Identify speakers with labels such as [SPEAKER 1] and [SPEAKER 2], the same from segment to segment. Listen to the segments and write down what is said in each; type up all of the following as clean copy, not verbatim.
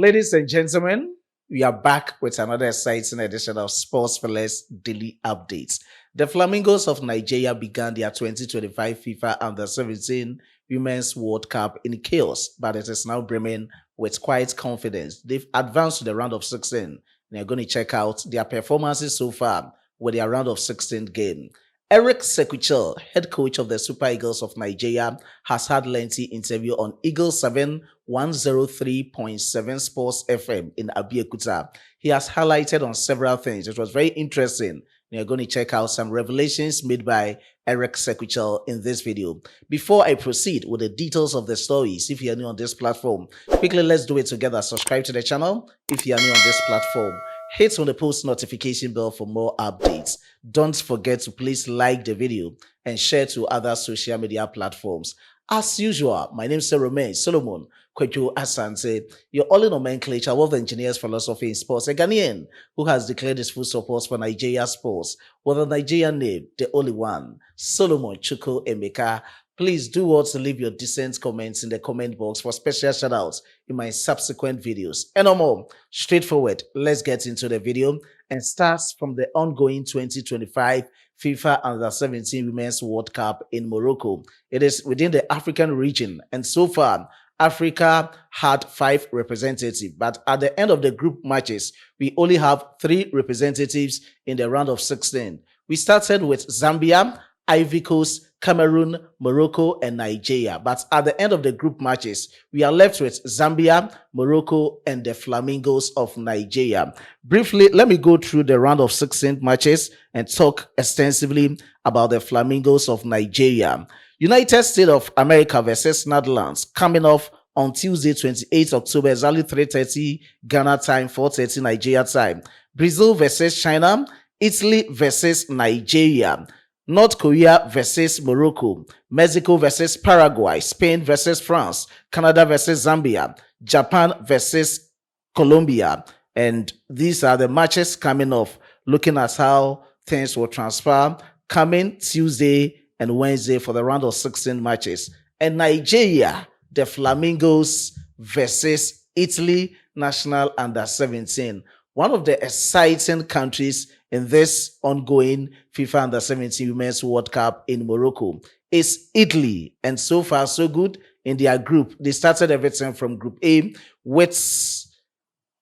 [SPEAKER 1] Ladies and gentlemen, we are back with another exciting edition of Sports for Less Daily Updates. The Flamingos of Nigeria began their 2025 FIFA Under-17 Women's World Cup in chaos, but it is now brimming with quite confidence. They've advanced to the round of 16. They're going to check out their performances so far with their round of 16 game. Eric Chelle, head coach of the Super Eagles of Nigeria, has had lengthy interview on Eagle 7 103.7 Sports FM in Abeokuta. He has highlighted on several things. It was very interesting. You're going to check out some revelations made by Eric Chelle in this video. Before I proceed with the details of the stories, if you're new on this platform, quickly let's do it together. Subscribe to the channel if you're new on this platform. Hit on the post notification bell for more updates. Don't forget to please like the video and share to other social media platforms. As usual, my name is Romain Solomon Kwejo Asante, your only nomenclature of the engineer's philosophy in sports, a Ghanaian who has declared his full support for Nigeria sports with a Nigerian name, the only one, Solomon Chuko Emeka. Please do also leave your decent comments in the comment box for special shoutouts in my subsequent videos. And no more, straightforward, let's get into the video and start from the ongoing 2025 FIFA Under-17 Women's World Cup in Morocco. It is within the African region, and so far, Africa had 5 representatives, but at the end of the group matches, we only have 3 representatives in the round of 16. We started with Zambia, Ivory Coast, Cameroon, Morocco, and Nigeria. But at the end of the group matches, we are left with Zambia, Morocco, and the Flamingos of Nigeria. Briefly, let me go through the round of 16 matches and talk extensively about the Flamingos of Nigeria. United States of America versus Netherlands coming off on Tuesday, 28 October, exactly 3:30 Ghana time, 4:30 Nigeria time. Brazil versus China, Italy versus Nigeria. North Korea versus Morocco, Mexico versus Paraguay, Spain versus France, Canada versus Zambia, Japan versus Colombia. And these are the matches coming off, looking at how things will transfer coming Tuesday and Wednesday for the round of 16 matches. And Nigeria, the Flamingos versus Italy National Under-17. One of the exciting countries in this ongoing FIFA Under-17 Women's World Cup in Morocco is Italy. And so far, so good in their group. They started everything from Group A with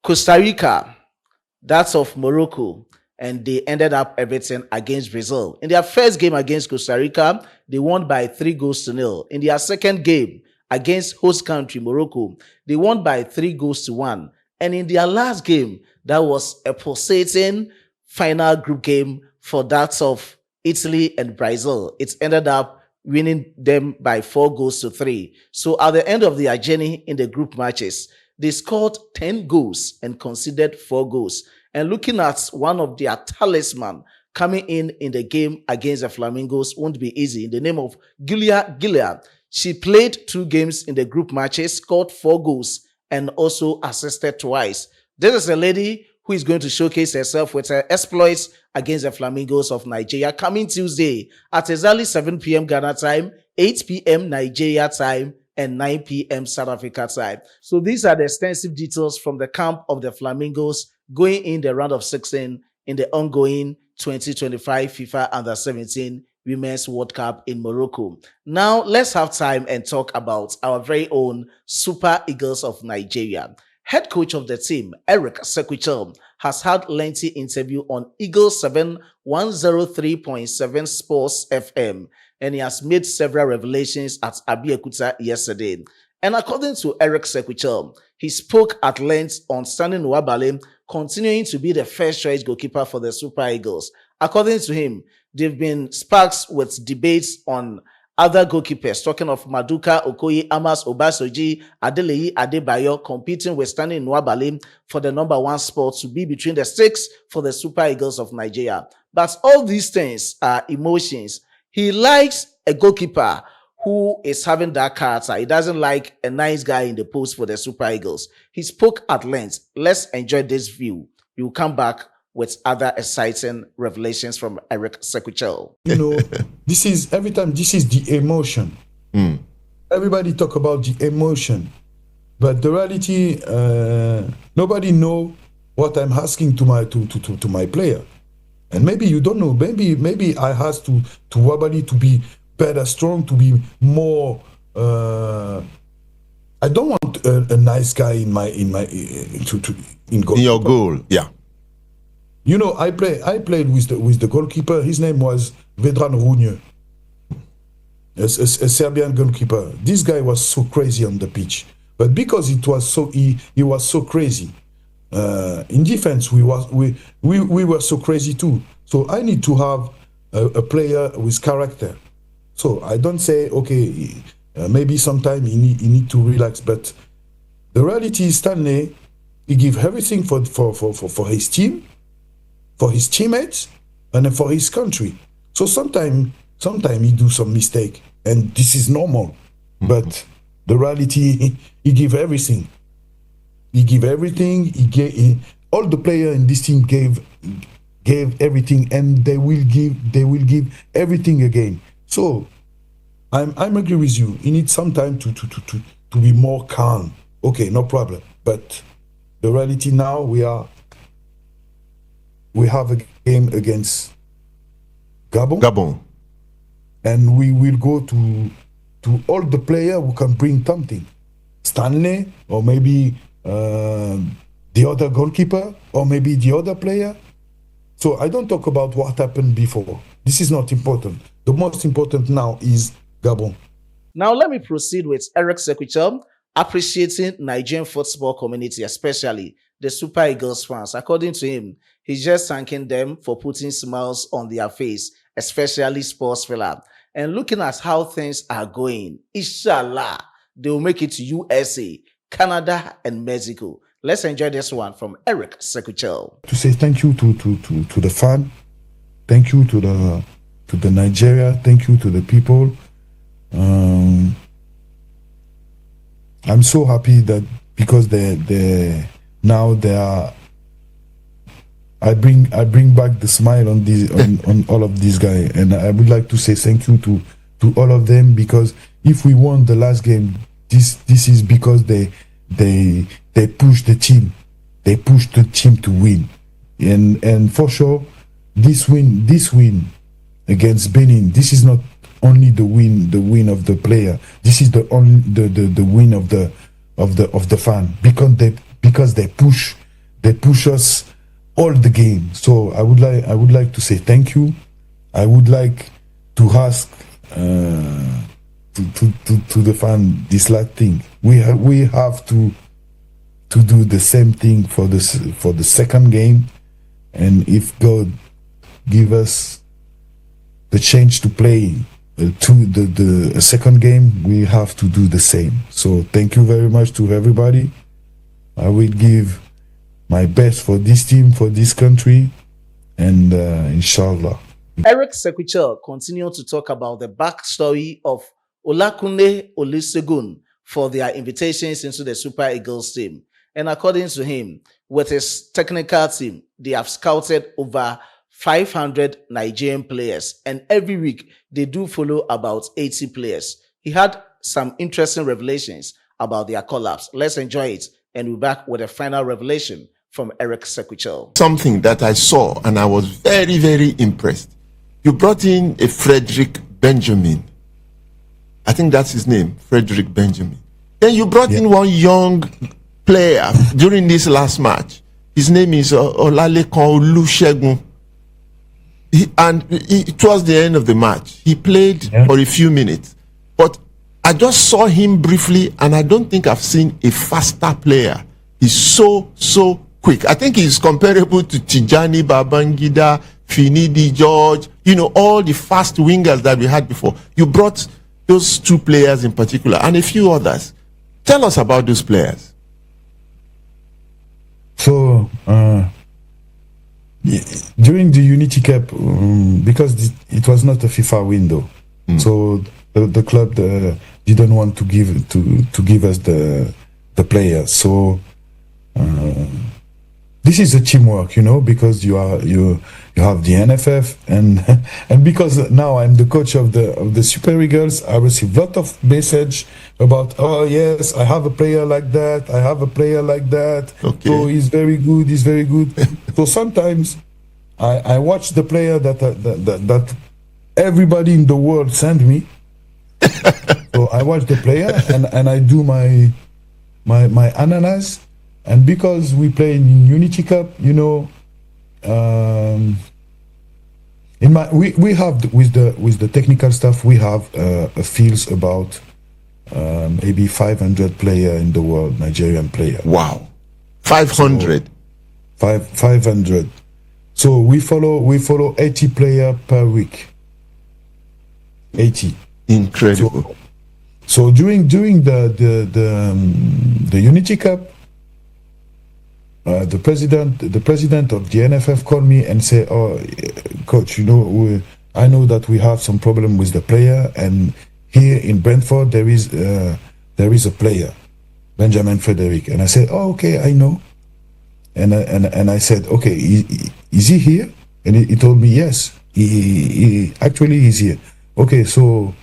[SPEAKER 1] Costa Rica, that's of Morocco, and they ended up everything against Brazil. In their first game against Costa Rica, they won by 3-0. In their second game against host country Morocco, they won by 3-1. And in their last game, that was a pulsating final group game for that of Italy and Brazil. It ended up winning them by 4-3. So at the end of their journey in the group matches, they scored 10 goals and conceded 4 goals. And looking at one of their talisman coming in the game against the Flamingos won't be easy. In the name of Gilia, she played 2 games in the group matches, scored 4 goals, and also assisted twice. This is a lady who is going to showcase herself with her exploits against the Flamingos of Nigeria coming Tuesday at exactly 7 p.m. Ghana time, 8 p.m. Nigeria time, and 9 p.m. South Africa time. So these are the extensive details from the camp of the Flamingos going in the round of 16 in the ongoing 2025 FIFA Under-17 Women's World Cup in Morocco. Now, let's have time and talk about our very own Super Eagles of Nigeria. Head coach of the team, Eric Chelle, has had lengthy interview on Eagle 7 103.7 Sports FM, and he has made several revelations at Abeokuta yesterday. And according to Eric Chelle, he spoke at length on Stanley Nwabali continuing to be the first choice goalkeeper for the Super Eagles. According to him, there have been sparks with debates on other goalkeepers, talking of Maduka Okoye, Amas Obasoji, Adeleyi Adebayo competing with Stanley Nwabali for the number 1 spot to be between the 6 for the Super Eagles of Nigeria. But all these things are emotions. He likes a goalkeeper who is having that character. He doesn't like a nice guy in the post for the Super Eagles. He spoke at length. Let's enjoy this view. We will come back with other exciting revelations from Eric Chelle.
[SPEAKER 2] You know, this is every time, this is the emotion. Everybody talk about the emotion. But the reality, nobody know what I'm asking to my player. And maybe you don't know. Maybe I ask to Wabali to be better, strong, to be more. I don't want a nice guy in goal.
[SPEAKER 3] In your goal, yeah.
[SPEAKER 2] You know, I played with the goalkeeper. His name was Vedran Runje, a Serbian goalkeeper. This guy was so crazy on the pitch, but because he was so crazy. In defense, we were so crazy too. So I need to have a player with character. So I don't say, okay, maybe sometime he need to relax. But the reality is Stanley, he give everything for his team, for his teammates, and for his country. So sometimes he do some mistake, and this is normal. But the reality, he give everything. He give everything. All the players in this team gave everything, and they will give everything again. So I'm agree with you. You need some time to be more calm. Okay, no problem. But the reality now, we have a game against Gabon, and we will go to all the players who can bring something. Stanley, or maybe the other goalkeeper, or maybe the other player. So I don't talk about what happened before. This is not important. The most important now is Gabon.
[SPEAKER 1] Now let me proceed with Eric Chelle appreciating Nigerian football community, especially the Super Eagles fans. According to him, he's just thanking them for putting smiles on their face, especially sports fans. And looking at how things are going, inshallah, they will make it to USA, Canada, and Mexico. Let's enjoy this one from Eric Chelle.
[SPEAKER 2] To say thank you to the fan, thank you to the Nigeria, thank you to the people. I'm so happy that because they are. I bring back the smile on all of these guys, and I would like to say thank you to all of them, because if we won the last game, this is because they pushed the team, to win, and for sure this win against Benin, this is not only the win of the player, this is the win of the fan, because they push us all the game. So I would like to say thank you. I would like to ask to the fan this last thing. We have to do the same thing for the second game, and if God give us the chance to play the second game, we have to do the same. So thank you very much to everybody. I will give my best for this team, for this country, and inshallah.
[SPEAKER 1] Eric Chelle continued to talk about the backstory of Olakunle Olusegun for their invitations into the Super Eagles team. And according to him, with his technical team, they have scouted over 500 Nigerian players, and every week they do follow about 80 players. He had some interesting revelations about their collapse. Let's enjoy it, and we're back with a final revelation from Eric Chelle.
[SPEAKER 3] Something that I saw and I was very, very impressed. You brought in a Frederick Benjamin. I think that's his name, Frederick Benjamin. Then you brought in one young player during this last match. His name is Olalekan Olusegun. Towards the end of the match, he played for a few minutes. But I just saw him briefly, and I don't think I've seen a faster player. He's so quick. I think he's comparable to Tijani Babangida, Finidi George, all the fast wingers that we had before. You brought those two players in particular and a few others. Tell us about those players.
[SPEAKER 2] So, during the Unity Cup, because it was not a FIFA window, so the club didn't want to give us the players. So this is a teamwork, because you have the NFF and because now I'm the coach of the Super Eagles, I receive a lot of message about, oh yes, I have a player like that, I have a player like that.
[SPEAKER 3] Okay.
[SPEAKER 2] So he's very good. So sometimes I watch the player that everybody in the world send me. So I watch the player and I do my analysis. And because we play in Unity Cup, we have with the technical staff, we have a fields about maybe 500 player in the world, Nigerian player.
[SPEAKER 3] Wow, 500.
[SPEAKER 2] So 500. So we follow 80 player per week. 80.
[SPEAKER 3] Incredible.
[SPEAKER 2] So during the Unity Cup, the president of the NFF called me and said, "Oh, coach, I know that we have some problem with the player, and here in Brentford there is a player, Benjamin Frederick." And I said, "Oh, okay, I know." And I said, "Okay, is he here?" And he told me, "Yes, he actually is here." Okay, so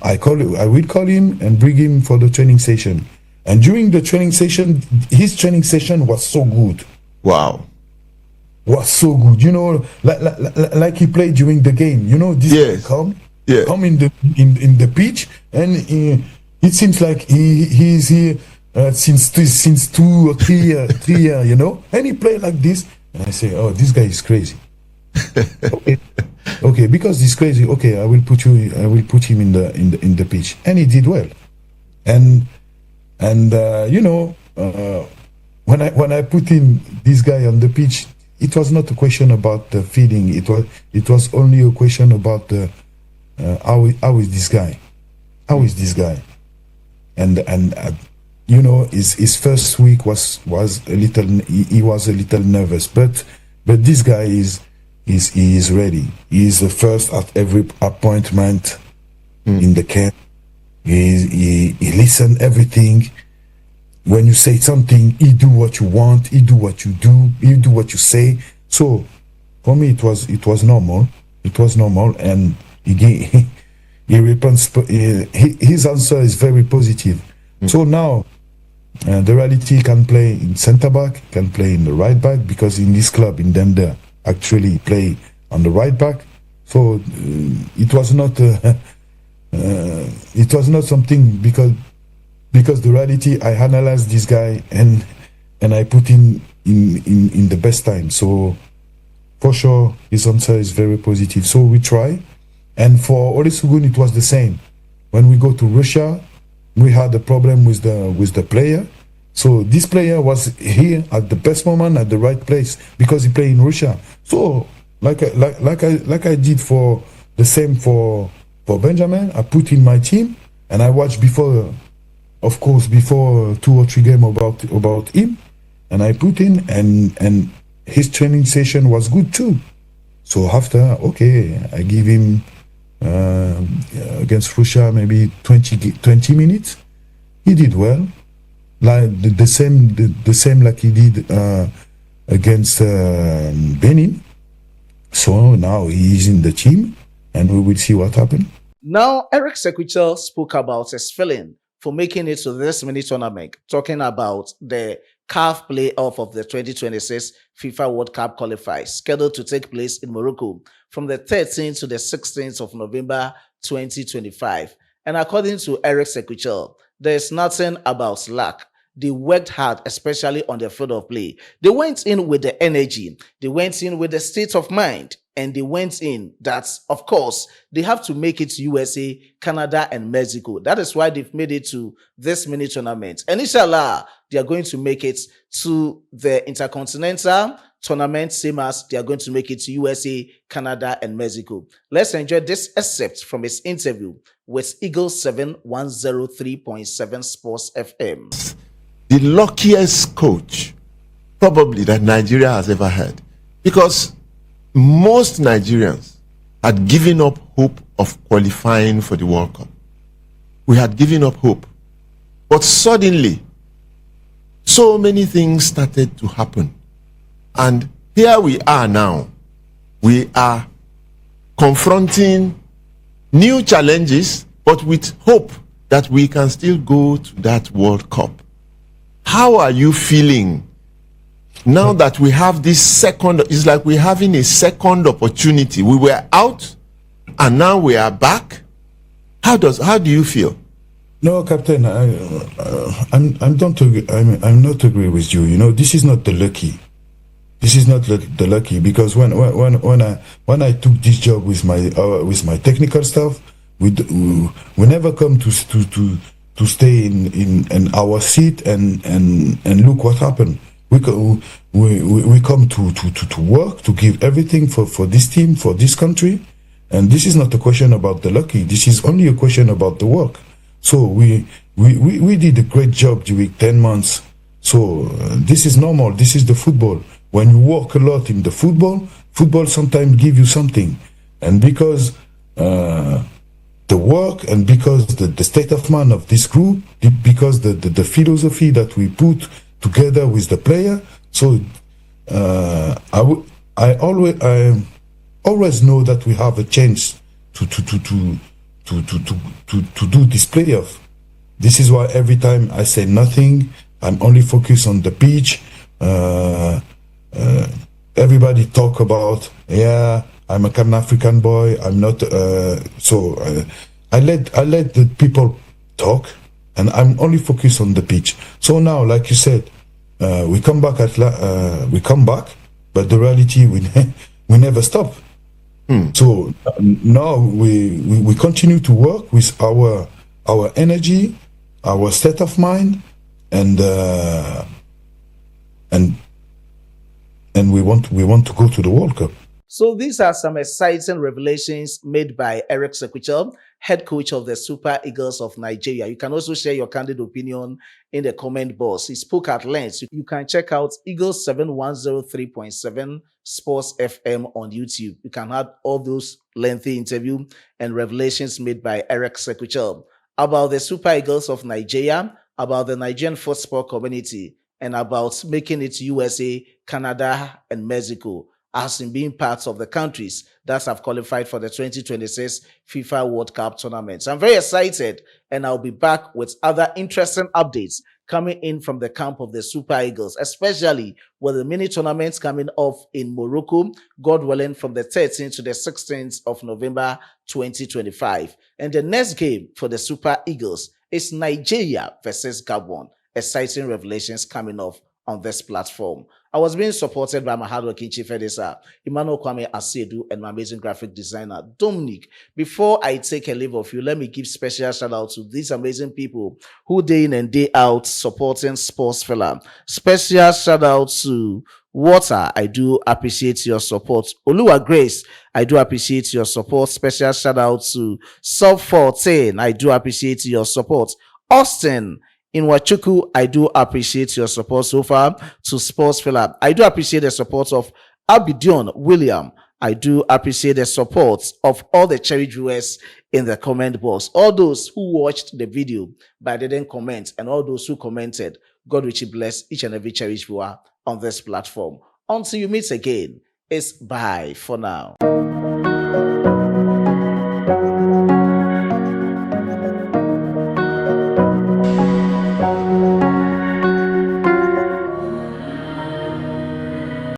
[SPEAKER 2] I will call him and bring him for the training session. And during the training session, his training session was so good.
[SPEAKER 3] Wow.
[SPEAKER 2] Was so good. Like he played during the game. This
[SPEAKER 3] Yes.
[SPEAKER 2] guy come in the pitch, and it seems like he's here since 2 or 3 years, and he played like this. And I say, "Oh, this guy is crazy." Okay, because he's crazy. Okay, I will put him in the pitch, and he did well. And when I put in this guy on the pitch, it was not a question about the feeling. It was only a question about how is this guy? How is this guy? And his first week was a little. He was a little nervous, but this guy is ready. He is the first at every appointment in the camp. He listen everything. When you say something, he do what you want. He do what you do. He do what you say. So for me, it was normal. It was normal, and he responds. His answer is very positive. So now the reality can play in centre back, can play in the right back, because in this club in Dender actually play on the right back. So it was not. It was not something because the reality, I analyzed this guy and I put him in the best time. So for sure his answer is very positive. So we try. And for Olusegun it was the same. When we go to Russia, we had a problem with the player. So this player was here at the best moment at the right place because he played in Russia. So like I did for the same for Benjamin, I put in my team and I watched before 2 or 3 games about him, and I put in and his training session was good too. So after, I give him against Russia maybe 20 minutes. He did well, like the same like he did against Benin. So now he is in the team, and we will see what happens.
[SPEAKER 1] Now, Eric Chelle spoke about his feeling for making it to this mini tournament, talking about the CAF playoff of the 2026 FIFA World Cup qualifiers scheduled to take place in Morocco from the 13th to the 16th of November 2025. And according to Eric Chelle, there is nothing about luck. They worked hard, especially on the field of play. They went in with the energy. They went in with the state of mind. And they went in that, of course, they have to make it to USA, Canada, and Mexico. That is why they've made it to this mini tournament. And inshallah, they are going to make it to the Intercontinental tournament, same as they are going to make it to USA, Canada, and Mexico. Let's enjoy this excerpt from his interview with Eagle 7103.7 Sports FM.
[SPEAKER 3] The luckiest coach probably that Nigeria has ever had, because most Nigerians had given up hope of qualifying for the World Cup. We had given up hope. But suddenly, so many things started to happen. And here we are now. We are confronting new challenges, but with hope that we can still go to that World Cup. How are you feeling now that we have this second? It's like we're having a second opportunity. We were out and now we are back. How do you feel?
[SPEAKER 2] No, Captain, I'm not agree with you. You know, this is not the lucky. This is not the lucky, because when I took this job with my technical staff, we never come to stay in our seat and look what happened. We come to work, to give everything for this team, for this country, and this is not a question about the lucky. This is only a question about the work. So we did a great job during 10 months. So this is normal. This is the football. When you work a lot in the football sometimes give you something. And because the work, and because the state of mind of this group, because the philosophy that we put together with the player, so I always know that we have a chance to do this playoff. This is why every time I say nothing, I'm only focused on the pitch. Everybody talk about, I'm a Pan African boy. I'm not. I let the people talk, and I'm only focused on the pitch. So now, like you said, we come back but the reality we never stop. So now we continue to work with our energy, our state of mind, and we want to go to the World Cup.
[SPEAKER 1] So these are some exciting revelations made by Eric Chelle, head coach of the Super Eagles of Nigeria. You can also share your candid opinion in the comment box. He spoke at length. You can check out Eagles 7103.7 Sports FM on YouTube. You can have all those lengthy interviews and revelations made by Eric Chelle about the Super Eagles of Nigeria, about the Nigerian football community, and about making it USA, Canada, and Mexico as in being parts of the countries that have qualified for the 2026 FIFA World Cup tournament. So I'm very excited, and I'll be back with other interesting updates coming in from the camp of the Super Eagles, especially with the mini tournaments coming off in Morocco, God willing, from the 13th to the 16th of November 2025. And the next game for the Super Eagles is Nigeria versus Gabon. Exciting revelations coming off on this platform. I was being supported by my hardworking chief editor, Emmanuel Kwame Asedu, and my amazing graphic designer, Dominic. Before I take a leave of you, let me give special shout out to these amazing people who day in and day out supporting Sports Fella. Special shout out to Water, I do appreciate your support. Oluwa Grace, I do appreciate your support. Special shout out to Sub 14, I do appreciate your support. Austin in Wachuku, I do appreciate your support so far. To Sports Fella, I do appreciate the support of Abidion William. I do appreciate the support of all the cherry viewers in the comment box. All those who watched the video but didn't comment, and all those who commented. God richly bless each and every cherished viewer on this platform. Until you meet again, it's bye for now.